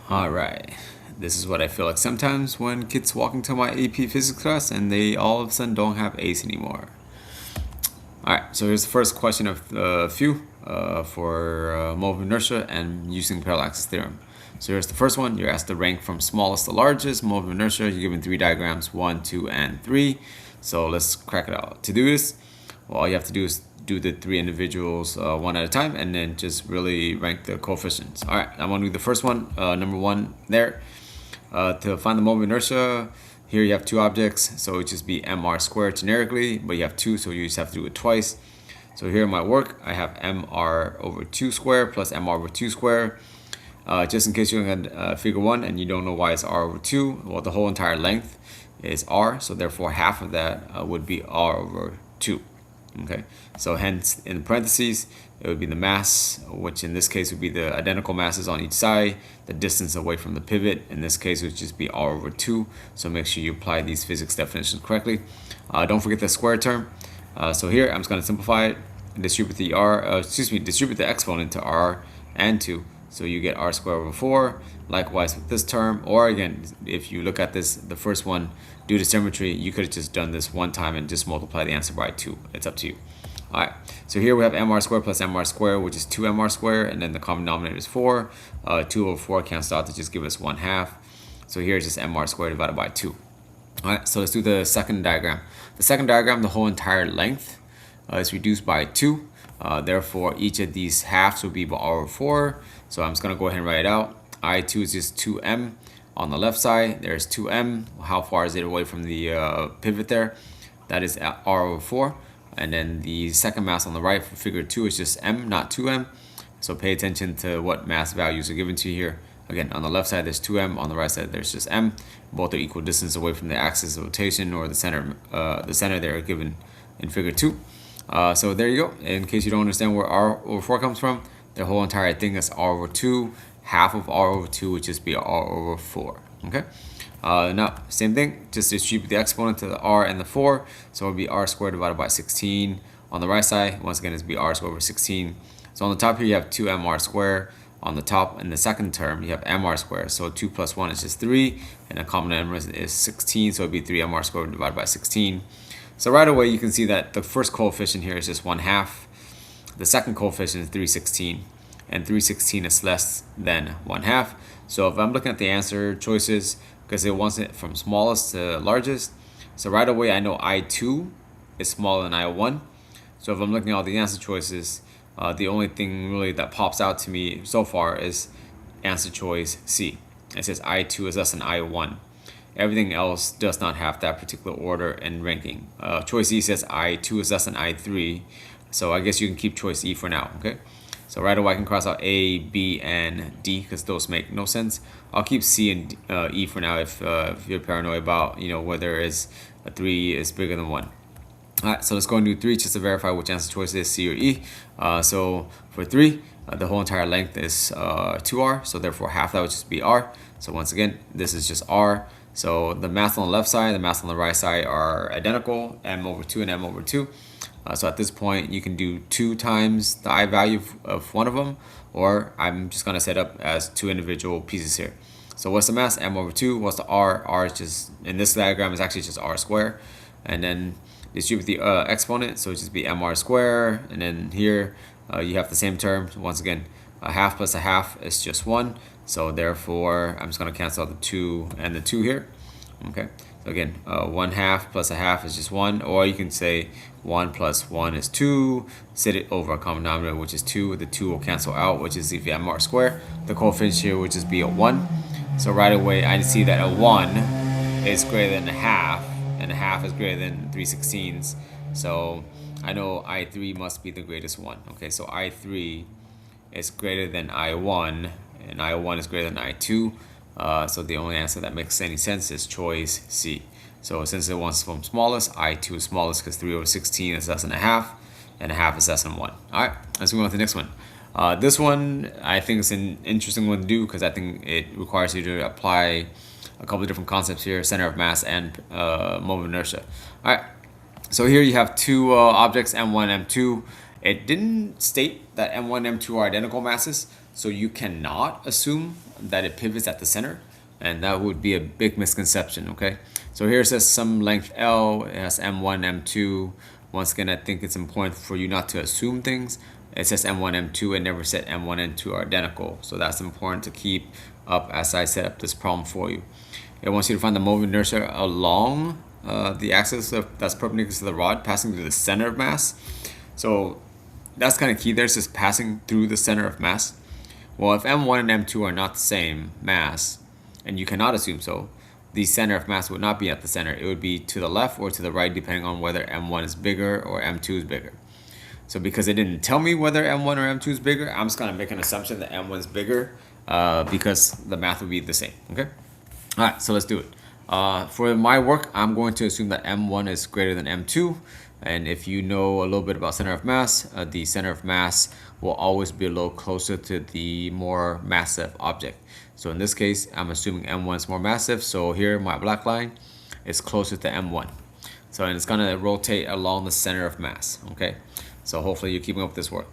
Alright, this is what I feel like sometimes when kids walk into my AP physics class and they all of a sudden don't have A's anymore. Alright, so here's the first question of a few for moment of inertia and using parallax theorem. So here's the first one. You're asked to rank from smallest to largest moment of inertia. You're given 3 diagrams, 1, 2, and 3. So let's crack it out. To do this, well, all you have to do is do the 3 individuals one at a time and then just really rank the coefficients. All right, I'm going to do the first one, number 1 there. To find the moment of inertia, here you have 2 objects, so it would just be mr squared generically, but you have 2, so you just have to do it twice. So here in my work, I have mr over 2 squared plus mr over 2 squared. Just in case you're looking at figure 1 and you don't know why it's r over 2, well, the whole entire length is r, so therefore half of that would be r over 2. Okay, so hence in parentheses it would be the mass, which in this case would be the identical masses on each side, the distance away from the pivot in this case would just be r over 2. So make sure you apply these physics definitions correctly. Don't forget the square term. So here I'm just going to simplify it and distribute the exponent to r and 2, so you get r squared over 4. Likewise with this term, or again, if you look at this, the first one, due to symmetry, you could have just done this one time and just multiply the answer by 2. It's up to you. All right, so here we have mr squared plus mr squared, which is 2mr squared, and then the common denominator is 4. 2 over 4 cancels out to just give us 1/2. So here it's just mr squared divided by 2. All right, so let's do the second diagram. The second diagram, the whole entire length is reduced by 2. Therefore, each of these halves will be r over 4. So I'm just going to go ahead and write it out. I2 is just 2m. On the left side, there's 2m. How far is it away from the pivot there? That is r over 4. And then the second mass on the right for figure 2 is just m, not 2m. So pay attention to what mass values are given to you here. Again, on the left side, there's 2m. On the right side, there's just m. Both are equal distance away from the axis of rotation or the center there are given in figure 2. So there you go. In case you don't understand where r over 4 comes from, the whole entire thing is r over 2. Half of r over 2 would just be r over 4. Okay. Now, same thing, just distribute the exponent to the r and the 4. So it would be r squared divided by 16. On the right side, once again, it's be r squared over 16. So on the top here, you have 2mr squared. On the top, in the second term, you have mr squared. So 2 plus 1 is just 3. And the common numerator is 16. So it would be 3mr squared divided by 16. So right away, you can see that the first coefficient here is just 1/2. The second coefficient is 3/16. And 3/16 is less than 1/2. So if I'm looking at the answer choices, because it wants it from smallest to largest, so right away I know I2 is smaller than I1. So if I'm looking at all the answer choices, the only thing really that pops out to me so far is answer choice C. It says I2 is less than I1. Everything else does not have that particular order and ranking. Choice E says I2 is less than I3. So I guess you can keep choice E for now, okay? So right away I can cross out A, B, and D because those make no sense. I'll keep C and E for now if you're paranoid about whether a 3 is bigger than 1. All right, so let's go and do 3 just to verify which answer choice is C or E. So for 3, the whole entire length is 2r, so therefore half that would just be r. So once again, this is just r. So the mass on the left side, the mass on the right side are identical, m over 2 and m over 2. So at this point, you can do 2 times the I value of one of them, or I'm just going to set up as 2 individual pieces here. So what's the mass? M over 2. What's the r? R is just, in this diagram, is actually just r squared. And then distribute the exponent, so it just be mr squared. And then here, you have the same term. Once again, a half plus a half is just 1. So therefore, I'm just going to cancel out the 2 and the 2 here. Okay. So again, 1/2 plus a half is just 1, or you can say 1 plus 1 is 2, set it over a common denominator, which is 2. The 2 will cancel out, which is the mr squared. The coefficient here would just be a 1. So right away, I see that a 1 is greater than a half, and a half is greater than 3/16. So I know I3 must be the greatest one. Okay, so I3 is greater than I1, and I1 is greater than I2. So the only answer that makes any sense is choice C. So since it wants from smallest, I2 is smallest because 3 over 16 is less than a half, and a half is less than 1. All right, let's move on to the next one. This one I think is an interesting one to do because I think it requires you to apply a couple of different concepts here: center of mass and moment of inertia. All right, so here you have 2 objects, M1, M2. It didn't state that M1 and M2 are identical masses, so you cannot assume that it pivots at the center, and that would be a big misconception, okay? So here it says some length L, it has M1, M2. Once again, I think it's important for you not to assume things. It says M1, M2, and never said M1 and 2 are identical. So that's important to keep up as I set up this problem for you. It wants you to find the moment of inertia along the axis that's perpendicular to the rod passing through the center of mass. So that's kind of key there. It's just passing through the center of mass. Well, if M1 and M2 are not the same mass, and you cannot assume so, the center of mass would not be at the center. It would be to the left or to the right, depending on whether M1 is bigger or M2 is bigger. So because it didn't tell me whether M1 or M2 is bigger, I'm just going to make an assumption that M1 is bigger because the math would be the same, okay? All right, so let's do it. For my work, I'm going to assume that M1 is greater than M2. And if you know a little bit about center of mass, the center of mass will always be a little closer to the more massive object. So in this case, I'm assuming M1 is more massive. So here, my black line is closer to M1. So and it's going to rotate along the center of mass, okay? So hopefully you're keeping up with this work.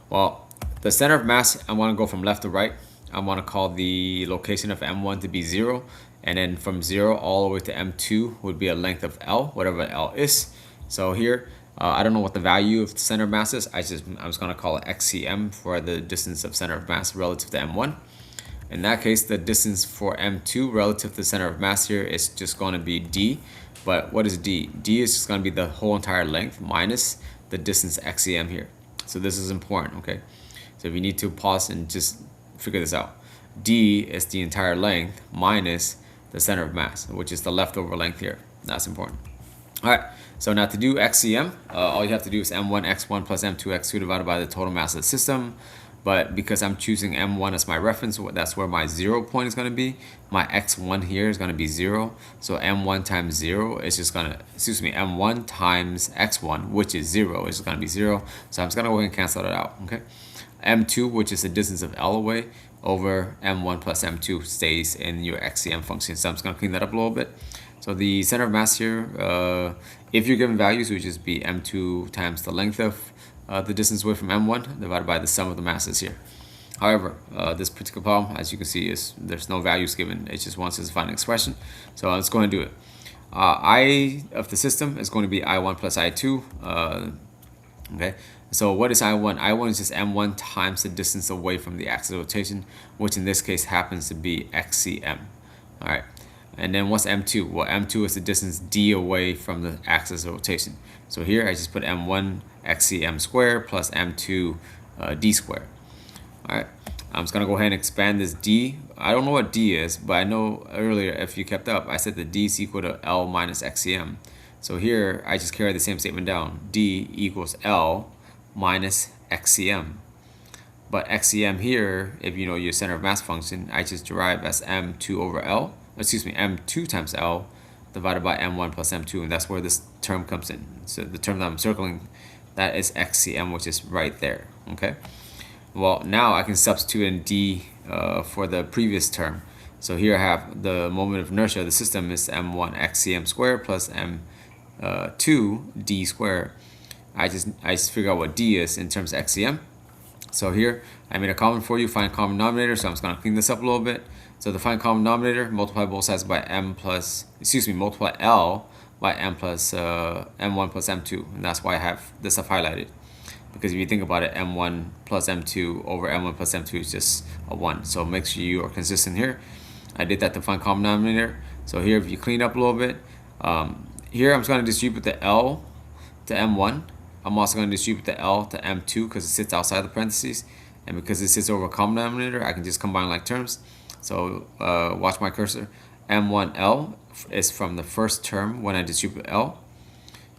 Well, the center of mass, I want to go from left to right. I want to call the location of M1 to be 0. And then from 0 all the way to M2 would be a length of L, whatever L is. So here, I don't know what the value of the center of mass is. I'm just going to call it XCM for the distance of center of mass relative to M1. In that case, the distance for M2 relative to the center of mass here is just going to be D. But what is D? D is just going to be the whole entire length minus the distance XCM here. So this is important, okay? So if you need to pause and just figure this out. D is the entire length minus the center of mass, which is the leftover length here. That's important. All right, so now to do XCM, all you have to do is M1 x1 plus M2 x2 divided by the total mass of the system. But because I'm choosing M1 as my reference, that's where my 0 point is going to be. My x1 here is going to be 0. So M1 times 0 is just going to, M1 times x1, which is 0, is going to be 0. So I'm just going to go ahead and cancel that out, okay? M2, which is the distance of L away, over M1 plus M2 stays in your XCM function. So I'm just going to clean that up a little bit. So the center of mass here, if you're given values, would just be M2 times the length of the distance away from M1 divided by the sum of the masses here. However, this particular problem, as you can see, there's no values given. It just wants us to find an expression. So let's go ahead and do it. I of the system is going to be I1 plus I2. Okay. So what is I1? I1 is just M1 times the distance away from the axis of rotation, which in this case happens to be XCM. All right. And then what's M2? Well, M2 is the distance D away from the axis of rotation. So here I just put M1 XCM squared plus M2 D squared. All right. I'm just going to go ahead and expand this D. I don't know what D is, but I know earlier, if you kept up, I said that D is equal to L minus XCM. So here I just carry the same statement down. D equals L minus XCM. But XCM here, if you know your center of mass function, I just derive as M2 over L, M2 times L divided by M1 plus M2, and that's where this term comes in. So the term that I'm circling, that is XCM, which is right there, okay? Well, now I can substitute in D for the previous term. So here I have the moment of inertia of the system is M1 XCM squared plus M2 D squared. I just figure out what D is in terms of XCM. So here I made a common for you, find common denominator. So I'm just going to clean this up a little bit. So to find common denominator, multiply both sides by multiply L by M plus M1 plus M2, and that's why I have this stuff highlighted. Because if you think about it, M1 plus M2 over M1 plus M2 is just a 1. So make sure you are consistent here. I did that to find common denominator. So here, if you clean up a little bit, here I'm just going to distribute the L to M1. I'm also going to distribute the L to M2 because it sits outside the parentheses. And because it sits over a common denominator, I can just combine like terms. So watch my cursor. M1L is from the first term when I distribute L.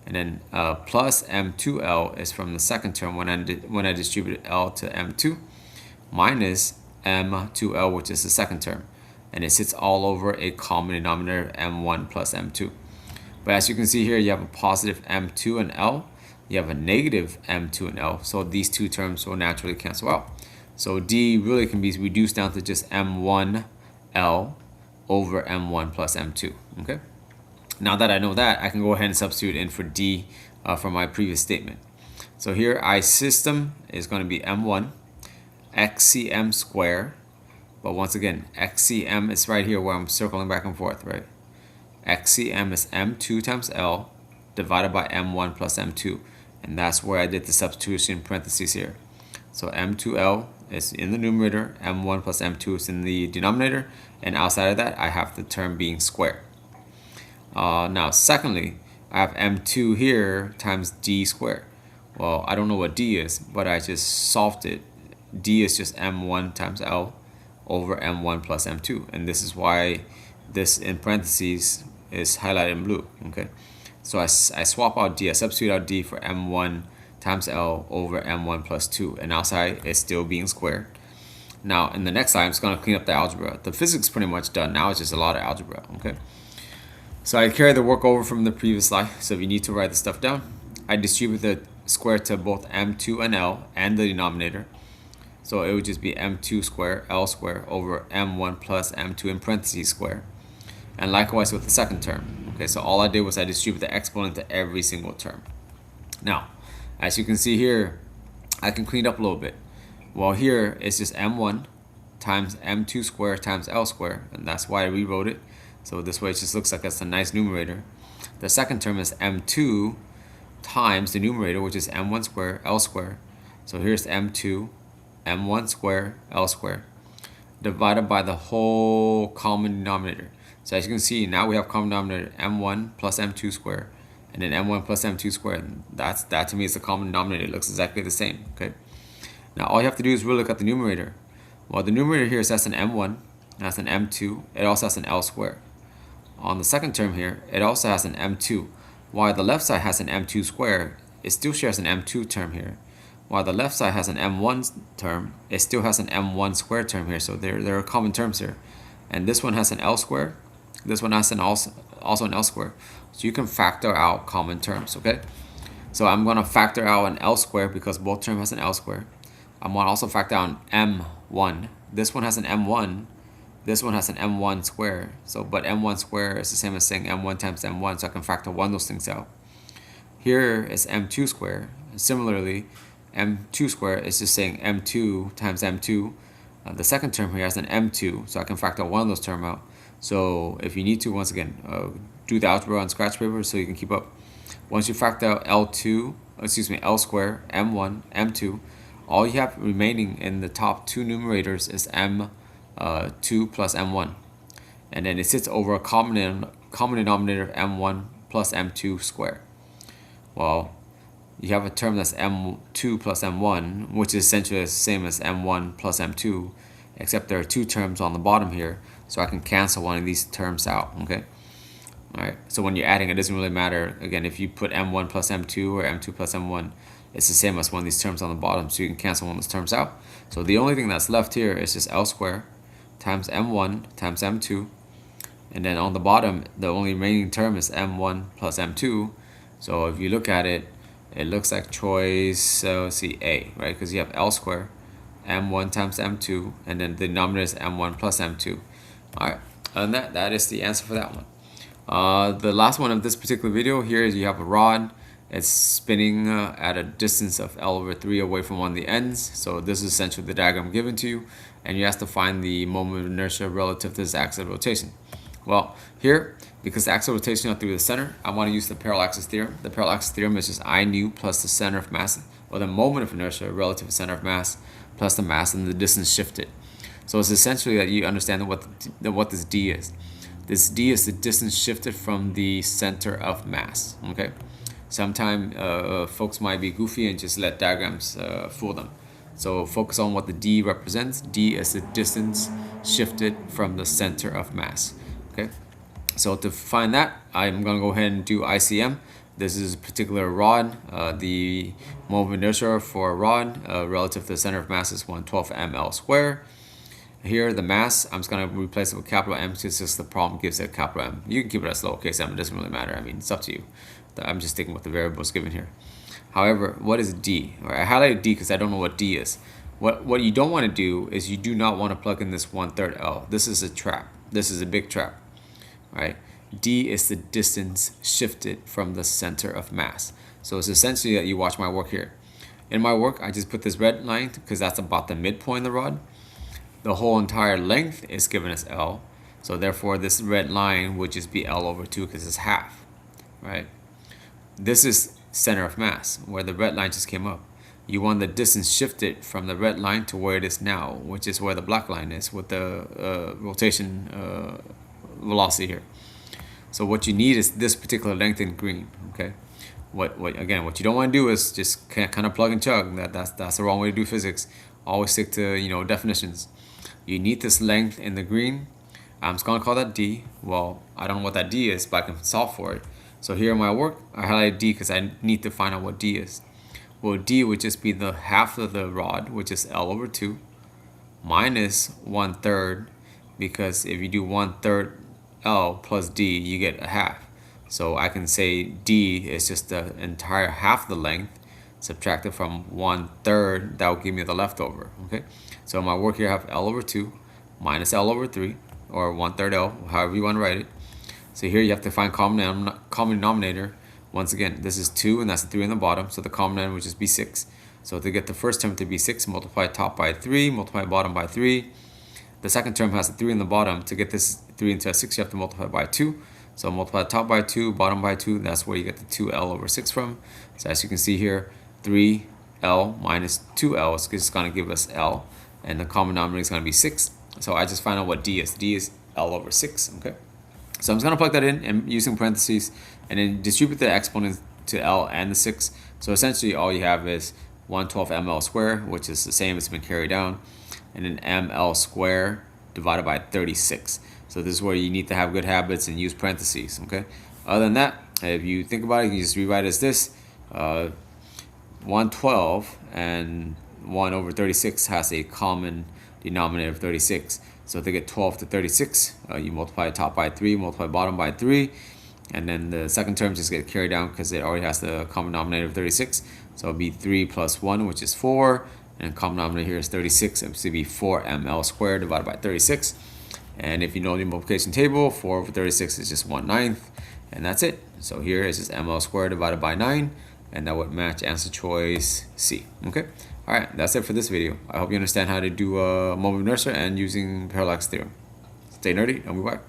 And then plus M2L is from the second term when I distribute L to M2 minus M2L, which is the second term. And it sits all over a common denominator, M1 plus M2. But as you can see here, you have a positive M2 and L. You have a negative M2 and L. So these two terms will naturally cancel out. So D really can be reduced down to just M1L over M1 plus M2. Okay. Now that I know that, I can go ahead and substitute in for D from my previous statement. So here I system is going to be M1 XCM squared But once again, XCM is right here where I'm circling back and forth, right? XCM is M2 times L divided by M1 plus M2. And that's where I did the substitution in parentheses here. So M2L is in the numerator, M1 plus M2 is in the denominator, and outside of that, I have the term being squared. Now, secondly, I have M2 here times D squared. Well, I don't know what D is, but I just solved it. D is just M1 times L over M1 plus M2. And this is why this in parentheses is highlighted in blue, okay? So I swap out D, I substitute out D for M1 times L over M1 plus 2. And outside, it's still being squared. Now, in the next slide, I'm just going to clean up the algebra. The physics is pretty much done. Now it's just a lot of algebra, okay? So I carry the work over from the previous slide. So if you need to write the stuff down, I distribute the square to both M2 and L and the denominator. So it would just be M2 square L square over M1 plus M2 in parentheses square. And likewise with the second term. Okay, so all I did was I distribute the exponent to every single term. Now, as you can see here, I can clean it up a little bit. Well, here it's just M1 times M2 squared times L squared, and that's why I rewrote it. So this way it just looks like it's a nice numerator. The second term is M2 times the numerator, which is M1 squared L squared. So here's M2, M1 squared L squared, divided by the whole common denominator. So as you can see, now we have common denominator M1 plus M2 squared, and then M1 plus M2 squared. That to me is the common denominator. It looks exactly the same, okay? Now all you have to do is really look at the numerator. Well, the numerator here has an M1, it has an M2, it also has an L squared. On the second term here, it also has an M2. While the left side has an M2 squared, it still shares an M2 term here. While the left side has an M1 term, it still has an M1 squared term here. So there are common terms here. And this one has an L squared. This one has an also an L squared. So you can factor out common terms, okay? So I'm going to factor out an L squared because both terms has an L squared. I'm going to also factor out an M1. This one has an M1. This one has an M1 square. So, but M1 square is the same as saying M1 times M1. So I can factor one of those things out. Here is M2 square. Similarly, M2 square is just saying M2 times M2. The second term here has an M2. So I can factor one of those terms out. So if you need to, once again, do the algebra on scratch paper so you can keep up. Once you factor out L square, M1, M2, all you have remaining in the top two numerators is M2 plus M1. And then it sits over a common denominator of M1 plus M2 squared. Well, you have a term that's M2 plus M1, which is essentially the same as M1 plus M2, except there are two terms on the bottom here, so I can cancel one of these terms out, okay? All right, so when you're adding, it doesn't really matter. Again, if you put M1 plus M2 or M2 plus M1, it's the same as one of these terms on the bottom, so you can cancel one of those terms out. So the only thing that's left here is just L squared times M1 times M2, and then on the bottom, the only remaining term is M1 plus M2. So if you look at it, it looks like choice, let's see, A, right? Because you have L squared, M1 times M2, and then the denominator is M1 plus M2. All right, and that is the answer for that one. The last one of this particular video here is you have a rod. It's spinning at a distance of L over 3 away from one of the ends. So this is essentially the diagram given to you, and you have to find the moment of inertia relative to this axis of rotation. Well, here, because the axis of rotation is through the center, I want to use the parallax theorem. The parallax theorem is just I nu plus the center of mass, or the moment of inertia relative to the center of mass, plus the mass and the distance shifted. So it's essentially that you understand what this d is. This d is the distance shifted from the center of mass, okay? Sometimes folks might be goofy and just let diagrams fool them. So focus on what the d represents. D is the distance shifted from the center of mass, okay? So to find that, I'm going to go ahead and do ICM. This is a particular rod. The moment of inertia for a rod relative to the center of mass is 1/12 ml squared. Here, the mass, I'm just going to replace it with capital M since the problem gives it capital M. You can keep it as lowercase m, it doesn't really matter. I mean, it's up to you. I'm just sticking with the variables given here. However, what is D? I highlighted D because I don't know what D is. What you don't want to do is you do not want to plug in this 1/3 L. This is a trap. This is a big trap, right? D is the distance shifted from the center of mass. So it's essentially that you watch my work here. In my work, I just put this red line because that's about the midpoint of the rod. the whole entire length is given as L. So therefore this red line would just be L over 2 because it's half, right? This is center of mass, where the red line just came up. You want the distance shifted from the red line to where it is now, which is where the black line is with the rotation velocity here. So what you need is this particular length in green, okay? What you don't want to do is just kind of plug and chug. That's the wrong way to do physics. Always stick to definitions. You need this length in the green. I'm just gonna call that D. Well, I don't know what that D is, but I can solve for it. So here in my work, I highlighted D because I need to find out what D is. Well, D would just be the half of the rod, which is L over 2, minus 1/3, because if you do 1/3 L plus D, you get a half. So I can say D is just the entire half the length subtracted from 1/3. That will give me the leftover. Okay. So my work here I have L over 2 minus L over 3, or 1/3 L, however you want to write it. So here you have to find common denominator. Once again, this is 2 and that's the 3 on the bottom. So the common denominator would just be 6. So to get the first term to be 6, multiply top by 3, multiply bottom by 3. The second term has a 3 in the bottom. To get this 3 into a 6, you have to multiply by 2. So multiply top by 2, bottom by 2. That's where you get the 2L over 6 from. So as you can see here, 3L minus 2L is just going to give us L. And the common denominator is going to be 6. So I just find out what D is. D is L over 6. Okay. So I'm just going to plug that in and using parentheses and then distribute the exponents to L and the 6. So essentially all you have is 112 ml squared, which is the same as been carried down, and then ml squared divided by 36. So this is where you need to have good habits and use parentheses, okay? Other than that, if you think about it, you just rewrite it as this. 112 and 1 over 36 has a common denominator of 36. So to get 12 to 36, you multiply top by 3, multiply bottom by 3, and then the second term just get carried down because it already has the common denominator of 36. So it'll be 3 plus 1, which is 4, and common denominator here is 36. It's to be 4ml squared divided by 36. And if you know the multiplication table, 4 over 36 is just 1/9, and that's it. So here is just ml squared divided by 9, and that would match answer choice C. Okay. All right, that's it for this video. I hope you understand how to do a moment of inertia and using parallax theorem. Stay nerdy, and we'll be back.